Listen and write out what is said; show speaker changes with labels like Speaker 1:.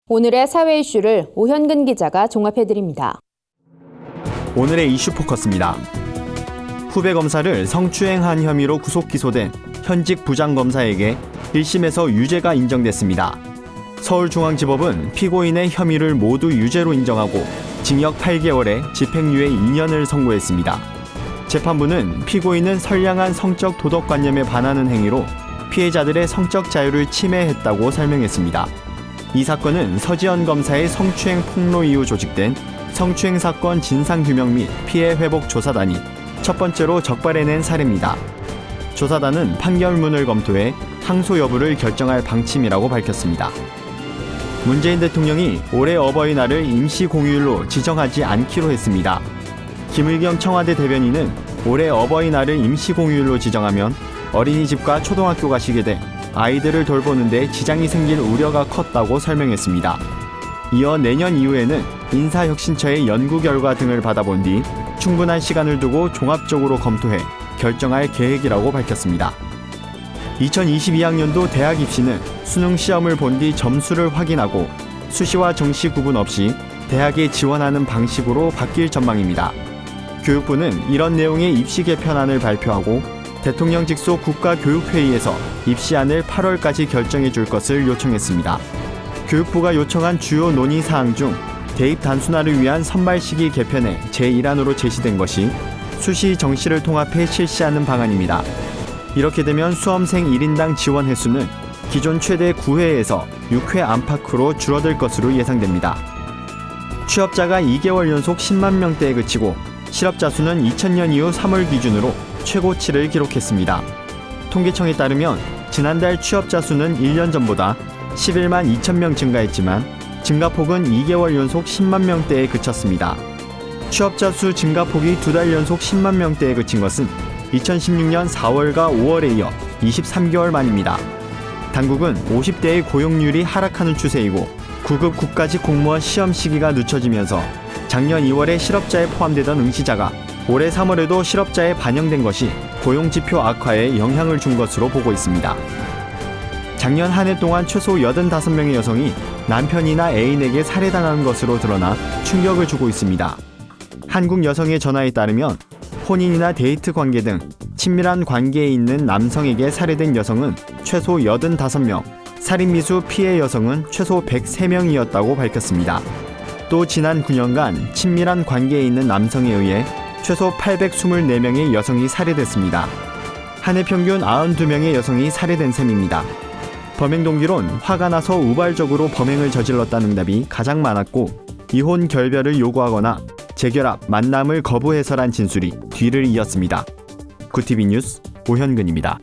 Speaker 1: 오늘의 사회 이슈를 오현근 기자가 종합해드립니다.
Speaker 2: 오늘의 이슈 포커스입니다. 후배 검사를 성추행한 혐의로 구속 기소된 현직 부장검사에게 1심에서 유죄가 인정됐습니다. 서울중앙지법은 피고인의 혐의를 모두 유죄로 인정하고 징역 8개월에 집행유예 2년을 선고했습니다. 재판부는 피고인은 선량한 성적 도덕관념에 반하는 행위로 피해자들의 성적 자유를 침해했다고 설명했습니다. 이 사건은 서지현 검사의 성추행 폭로 이후 조직된 성추행 사건 진상규명 및 피해 회복 조사단이 첫 번째로 적발해낸 사례입니다. 조사단은 판결문을 검토해 항소 여부를 결정할 방침이라고 밝혔습니다. 문재인 대통령이 올해 어버이날을 임시 공휴일로 지정하지 않기로 했습니다. 김의겸 청와대 대변인은 올해 어버이날을 임시 공휴일로 지정하면 어린이집과 초등학교 가시게 돼 아이들을 돌보는 데 지장이 생길 우려가 컸다고 설명했습니다. 이어 내년 이후에는 인사혁신처의 연구 결과 등을 받아본 뒤 충분한 시간을 두고 종합적으로 검토해 결정할 계획이라고 밝혔습니다. 2022학년도 대학 입시는 수능 시험을 본 뒤 점수를 확인하고 수시와 정시 구분 없이 대학에 지원하는 방식으로 바뀔 전망입니다. 교육부는 이런 내용의 입시 개편안을 발표하고 대통령 직속 국가교육회의에서 입시안을 8월까지 결정해 줄 것을 요청했습니다. 교육부가 요청한 주요 논의사항 중 대입 단순화를 위한 선발 시기 개편의 제1안으로 제시된 것이 수시 정시를 통합해 실시하는 방안입니다. 이렇게 되면 수험생 1인당 지원 횟수는 기존 최대 9회에서 6회 안팎으로 줄어들 것으로 예상됩니다. 취업자가 2개월 연속 10만 명대에 그치고 실업자 수는 2000년 이후 3월 기준으로 최고치를 기록했습니다. 통계청에 따르면 지난달 취업자 수는 1년 전보다 11만 2천 명 증가했지만 증가폭은 2개월 연속 10만 명대에 그쳤습니다. 취업자 수 증가폭이 2달 연속 10만 명대에 그친 것은 2016년 4월과 5월에 이어 23개월 만입니다. 당국은 50대의 고용률이 하락하는 추세이고 9급 국가직 공무원 시험 시기가 늦춰지면서 작년 2월에 실업자에 포함되던 응시자가 올해 3월에도 실업자에 반영된 것이 고용지표 악화에 영향을 준 것으로 보고 있습니다. 작년 한 해 동안 최소 85명의 여성이 남편이나 애인에게 살해당한 것으로 드러나 충격을 주고 있습니다. 한국여성의 전화에 따르면 혼인이나 데이트 관계 등 친밀한 관계에 있는 남성에게 살해된 여성은 최소 85명, 살인미수 피해 여성은 최소 103명이었다고 밝혔습니다. 또 지난 9년간 친밀한 관계에 있는 남성에 의해 최소 824명의 여성이 살해됐습니다. 한 해 평균 92명의 여성이 살해된 셈입니다. 범행 동기론 화가 나서 우발적으로 범행을 저질렀다는 응답이 가장 많았고 이혼 결별을 요구하거나 재결합, 만남을 거부해서란 진술이 뒤를 이었습니다. 구티비 뉴스 오현근입니다.